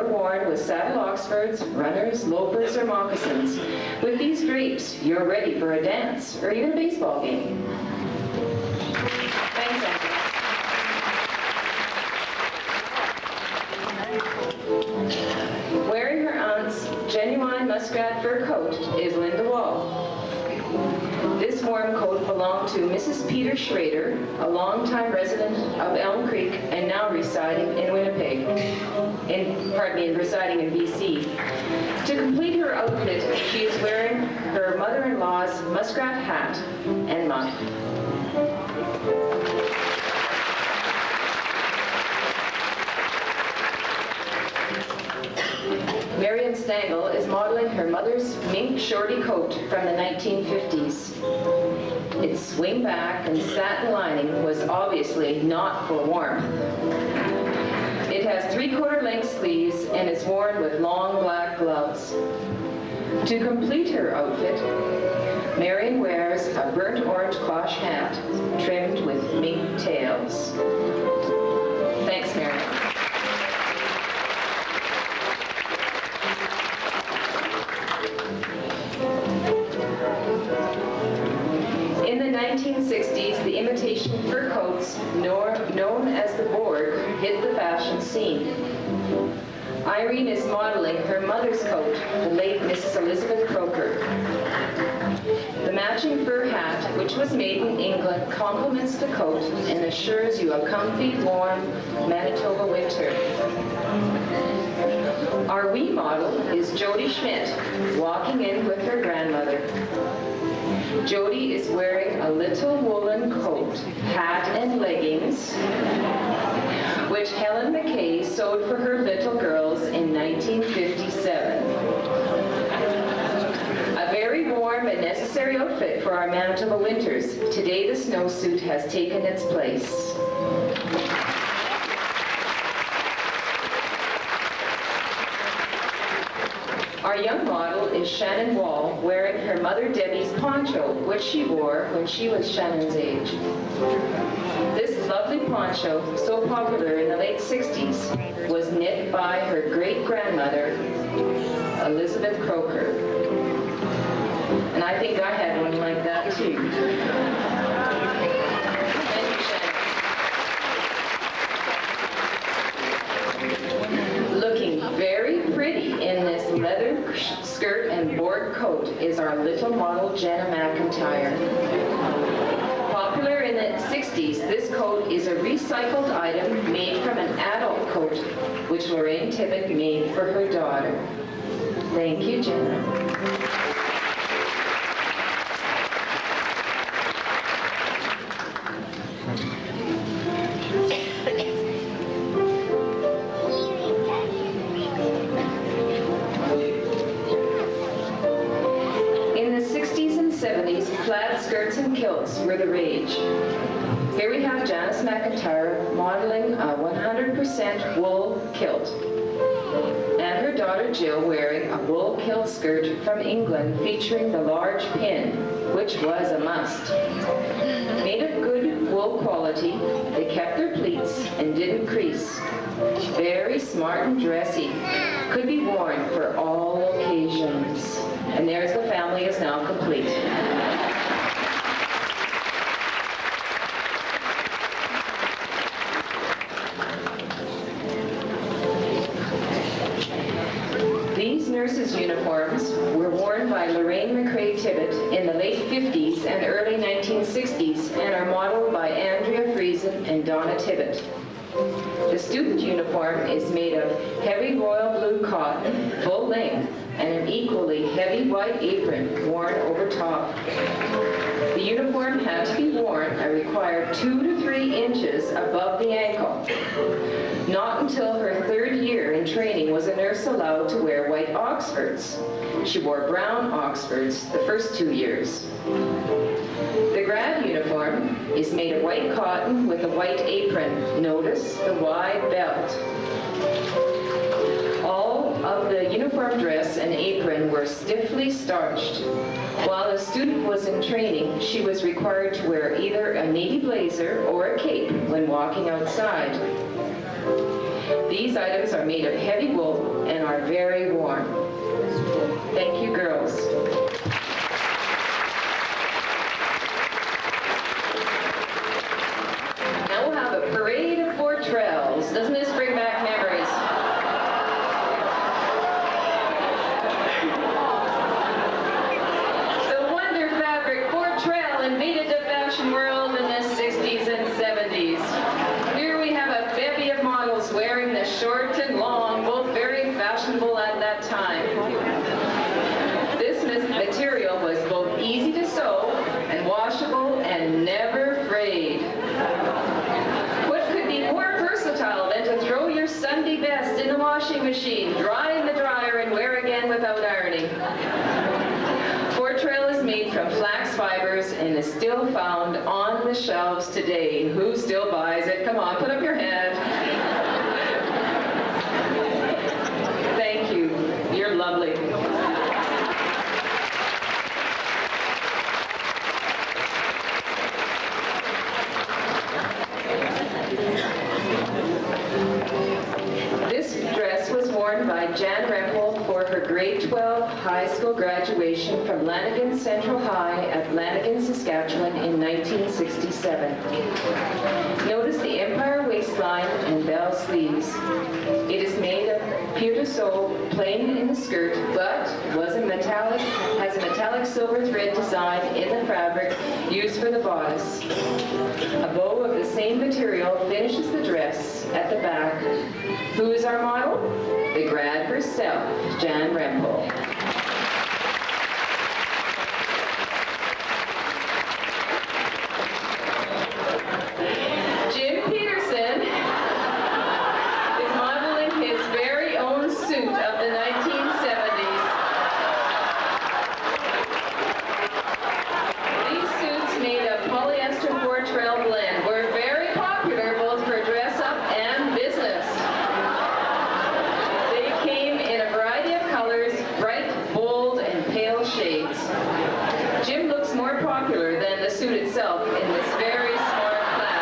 never worn with saddle oxfords, runners, loafers, or moccasins. With these drapes, you're ready for a dance or even a baseball game. Thanks, Angela. Wearing her aunt's genuine muskrat fur coat is Linda Wall. This warm coat belonged to Mrs. Peter Schrader, a longtime resident of Elm Creek and now residing in residing in BC. To complete her outfit, she is wearing her mother-in-law's muskrat hat and muff. Marion Stangl is modeling her mother's mink shorty coat from the 1950s. Its swing back and satin lining was obviously not for warmth. It has 3/4 length sleeves and is worn with long black gloves. To complete her outfit, Marion wears a burnt orange cloche hat trimmed with mink tails. Thanks, Marion. In the 1960s, the imitation fur coats, known as the Borg, hit the fashion scene. Irene is modeling her mother's coat, the late Mrs. Elizabeth Croker. The matching fur hat, which was made in England, complements the coat and assures you a comfy, warm Manitoba winter. Our wee model is Jody Schmidt, walking in with her grandmother. Jody is wearing a little woolen coat, hat, and leggings, which Helen McKay sewed for her little girls in 1957. A very warm and necessary outfit for our Manitoba winters. Today the snowsuit has taken its place. Our young model is Shannon Wall, wearing her mother Debbie's poncho, which she wore when she was Shannon's age. This lovely poncho, so popular in the late 60s, was knit by her great-grandmother, Elizabeth Croker. And I think I had one like that too. Thank you, Shannon. Looking very pretty in this leather skirt and board coat is our little model Jenna McIntyre. Popular in the 60s, this coat is a recycled item made from an adult coat, which Lorraine Tibbett made for her daughter. Thank you, Jenna. Plaid skirts and kilts were the rage. Here we have Janice McIntyre modeling a 100% wool kilt, and her daughter Jill wearing a wool kilt skirt from England featuring the large pin, which was a must. Made of good wool quality, they kept their pleats and didn't crease. Very smart and dressy. Could be worn for all occasions. And there's the family is now complete. These nurses' uniforms were worn by Lorraine McCrae Tibbett in the late 50s and early 1960s and are modeled by Andrea Friesen and Donna Tibbett. The student uniform is made of heavy royal blue cotton, full length, and an equally heavy white apron worn over top. The uniform had to be worn a required 2 to 3 inches above the ankle. Not until her 3rd year in training was a nurse allowed to wear white Oxfords. She wore brown Oxfords the first 2 years. The grad uniform is made of white cotton with a white apron. Notice the wide belt. All of the uniform dress and apron were stiffly starched. While a student was in training, she was required to wear either a navy blazer or a cape when walking outside. These items are made of heavy wool are very warm. Thank you, girls. Now we'll have a parade of Fortrells. Doesn't this bring back memories? The Wonder Fabric Fortrell invaded the fashion world in the 60s and 70s. Here we have a bevy of models wearing the short and long, both very fashionable at that time. This material was both easy to sew and washable and never frayed. What could be more versatile than to throw your Sunday best in the washing machine, dry in the dryer, and wear again without ironing? Fortrell is made from flax fibers and is still found on the shelves today. Who still buys it? Come on, put up your hand. Thank you. You're lovely. This dress was worn by Jan Rempel for her grade 12 high school graduation from Lanigan Central High at Lanigan, Saskatchewan in 1967. Notice the empire waistline and bell sleeves. It is made of pure de sole, plain in the skirt, but has a metallic silver thread design in the fabric used for the bodice. A bow of the same material finishes the dress at the back. Who is our model? The grad herself, Jan Rempel. Jim Peterson is modeling his very own suit of the 1970s. These suits made of polyester Fortrell blend were very popular both for dress up and business. They came in a variety of colors, bright, bold, and pale shades. Jim looks more popular than the suit itself in this very smart plaid.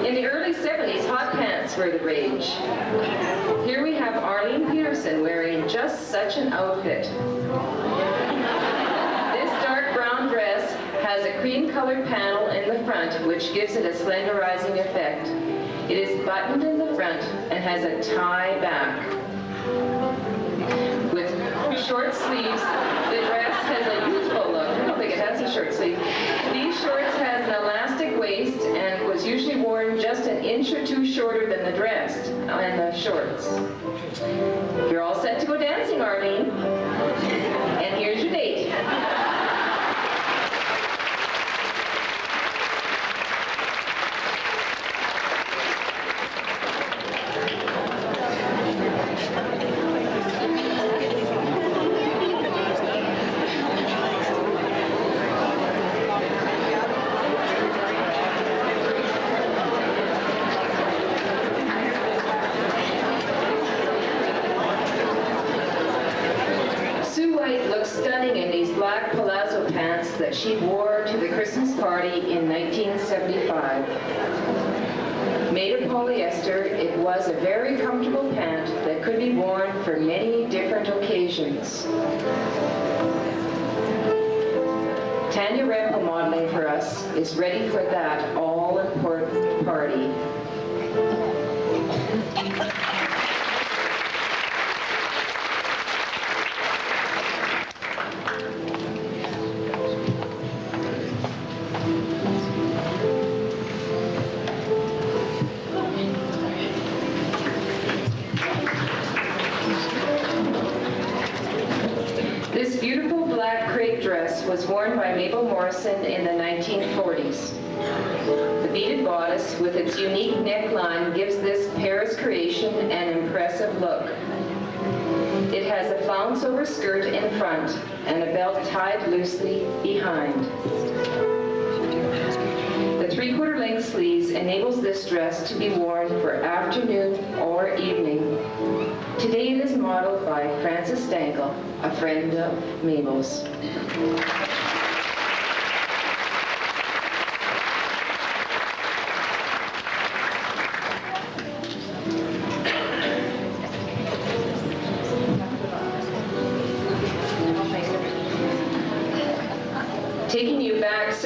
In the early 70s, hot pants were the rage. Here we have Arlene Peterson wearing just such an outfit. This dark brown dress has a cream-colored panel in the front, which gives it a slenderizing effect. It is buttoned in the front and has a tie back. With short sleeves, the dress has a youthful look. I don't think it has a short sleeve. These shorts has an elastic waist and was usually worn just an inch or two shorter than the dress and the shorts. You're all set to go dancing, Arlene. And here's your date. Stunning in these black palazzo pants that she wore to the Christmas party in 1975. Made of polyester, it was a very comfortable pant that could be worn for many different occasions. Tanya Rempel modeling for us is ready for that all-important party. This beautiful black crepe dress was worn by Mabel Morrison in the 1940s. The beaded bodice with its unique neckline gives this Paris creation an impressive look. It has a flounce over skirt in front and a belt tied loosely behind. The three-quarter length sleeves enables this dress to be worn for afternoon or evening. Today it is modeled by Frances Stankel, a friend of Mabel's.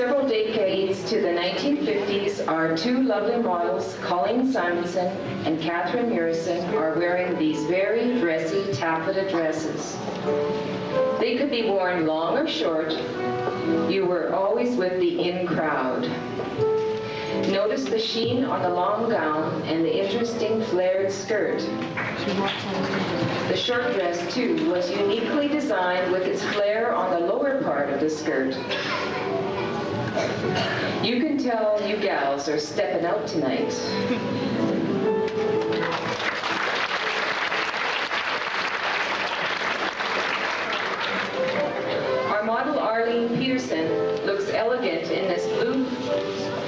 Several decades to the 1950s, our two lovely models, Colleen Simonson and Catherine Murison, are wearing these very dressy taffeta dresses. They could be worn long or short. You were always with the in crowd. Notice the sheen on the long gown and the interesting flared skirt. The short dress, too, was uniquely designed with its flare on the lower part of the skirt. You can tell you gals are stepping out tonight. Our model Arlene Peterson looks elegant in this blue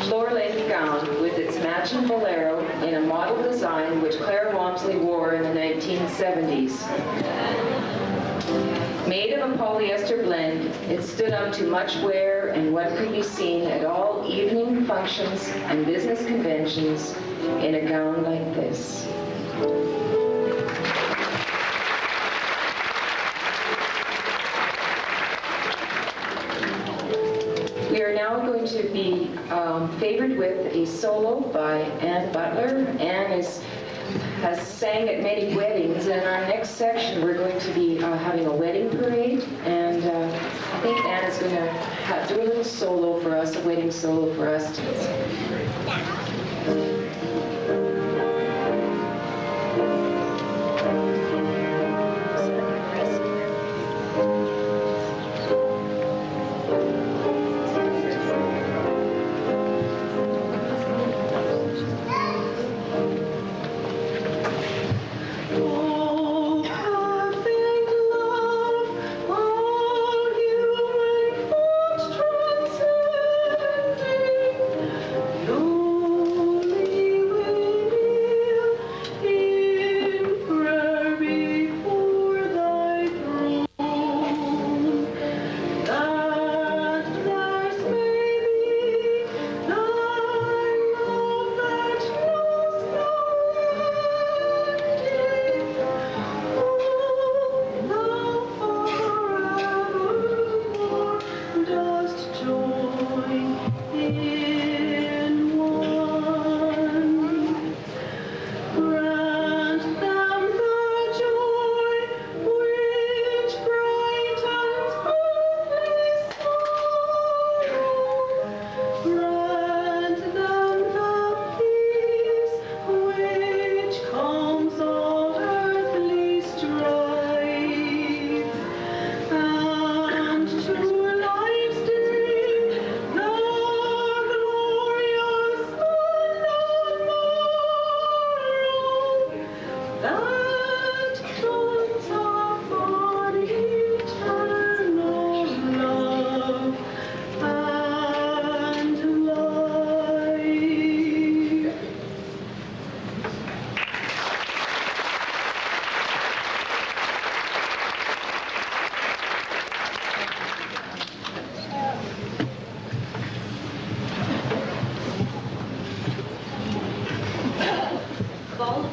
floor-length gown with its matching bolero in a model design which Claire Walmsley wore in the 1970s. Made of a polyester blend, it stood up to much wear and what could be seen at all evening functions and business conventions in a gown like this. We are now going to be favored with a solo by Ann Butler. Ann has sang at many weddings, and in our next section we're going to be having a wedding parade, and I think Ann is going to do a little solo for us, a wedding solo for us.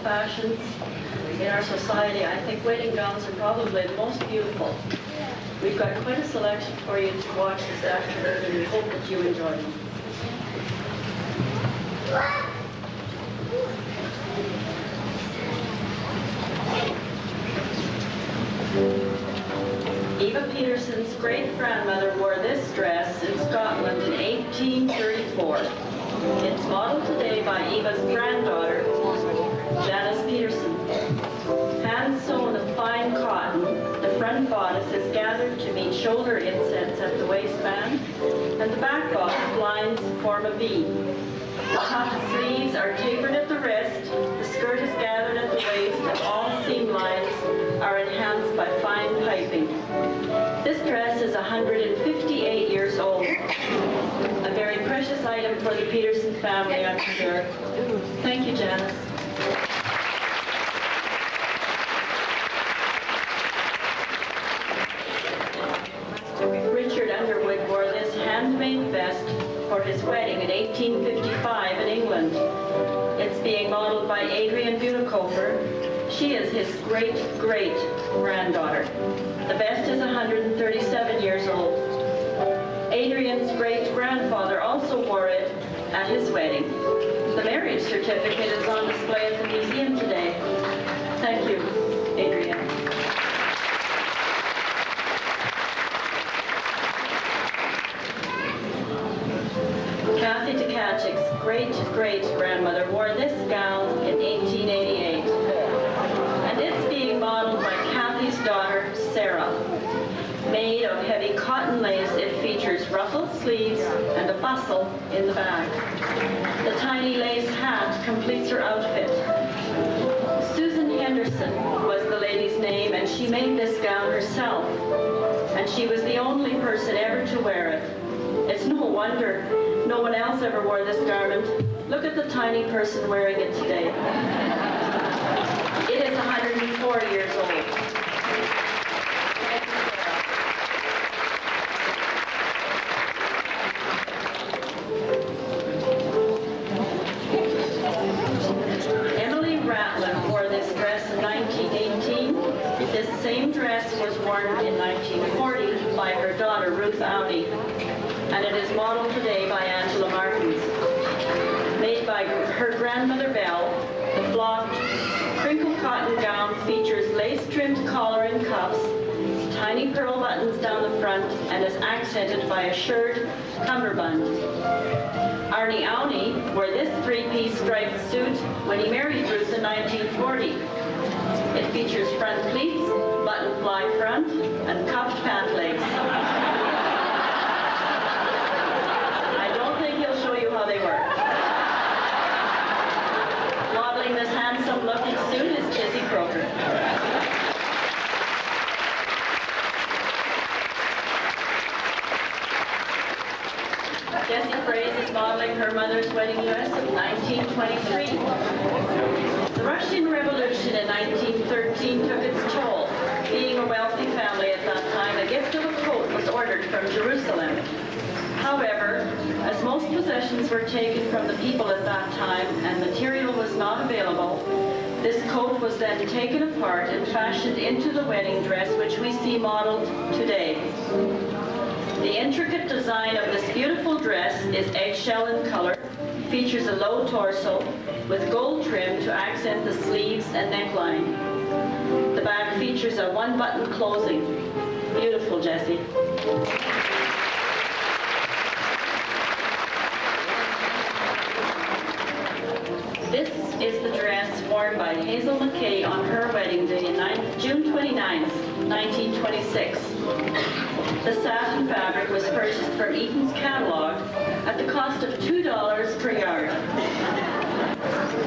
Fashions in our society, I think wedding gowns are probably the most beautiful. We've got quite a selection for you to watch this afternoon, and we hope that you enjoy them. Eva Peterson's great-grandmother wore this dress in Scotland in 1834. It's modeled today by Eva's granddaughter, Janice Peterson. Hand sewn of fine cotton, the front bodice is gathered to meet shoulder insets at the waistband, and the back bodice lines form a V. The puffed sleeves are tapered at the wrist, the skirt is gathered at the waist, and all seam lines are enhanced by fine piping. This dress is 158 years old. A very precious item for the Peterson family, I'm sure. Thank you, Janice. Richard Underwood wore this handmade vest for his wedding in 1855 in England. It's being modeled by Adrienne Bunekofer. She is his great-great-granddaughter. The vest is 137 years old. Adrian's great-grandfather also wore it at his wedding. The marriage certificate is on display at the museum today. Thank you, Adrian. Kathy Tkachuk's great-great-grandmother wore this gown in 1888. And it's being modeled by Kathy's daughter, Sarah. Made of heavy cotton lace, it features ruffled sleeves and a bustle in the back. The tiny lace hat completes her outfit. Susan Henderson was the lady's name, and she made this gown herself. And she was the only person ever to wear it. It's no wonder no one else ever wore this garment. Look at the tiny person wearing it today. It is 104 years old. Emily Ratliff wore this dress in 1918. This same dress was worn in 1940 by her daughter, Ruth Audi. And it is modeled today by Angela Martins. Made by her grandmother Belle, the flocked, crinkled cotton gown features lace-trimmed collar and cuffs, tiny pearl buttons down the front, and is accented by a shirred cummerbund. Arnie Auni wore this three-piece striped suit when he married Ruth in 1940. It features front pleats, button fly front, and cuffed pant legs. How they work. Modeling this handsome-looking suit is Jesse Croker. Jessie Fraze is modeling her mother's wedding dress of 1923. The Russian Revolution in 1913 took its toll. Being a wealthy family at that time, a gift of a coat was ordered from Jerusalem. However, as most possessions were taken from the people at that time and material was not available, this coat was then taken apart and fashioned into the wedding dress which we see modeled today. The intricate design of this beautiful dress is eggshell in color, features a low torso with gold trim to accent the sleeves and neckline. The back features a one-button closing. Beautiful, Jessie. This is the dress worn by Hazel McKay on her wedding day, June 29, 1926. The satin fabric was purchased from Eaton's catalog at the cost of $2 per yard.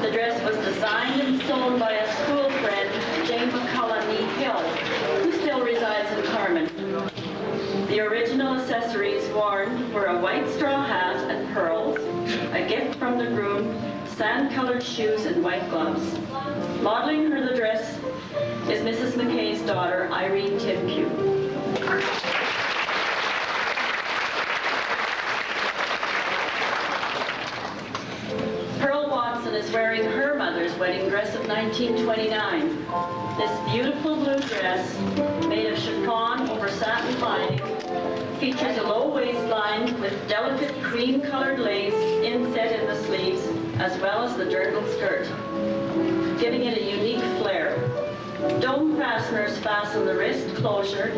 The dress was designed and sewn by a school friend, Jane McCullough Hill, who still resides in Carmen. The original accessories worn were a white straw hat and pearls, a gift from the groom, sand-colored shoes and white gloves. Modeling her the dress is Mrs. McKay's daughter, Irene Tippew. Pearl Watson is wearing her mother's wedding dress of 1929. This beautiful blue dress, made of chiffon over satin lining, features a low waistline with delicate cream-colored lace inset in the sleeves, as well as the dirndl skirt, giving it a unique flair. Dome fasteners fasten the wrist closure,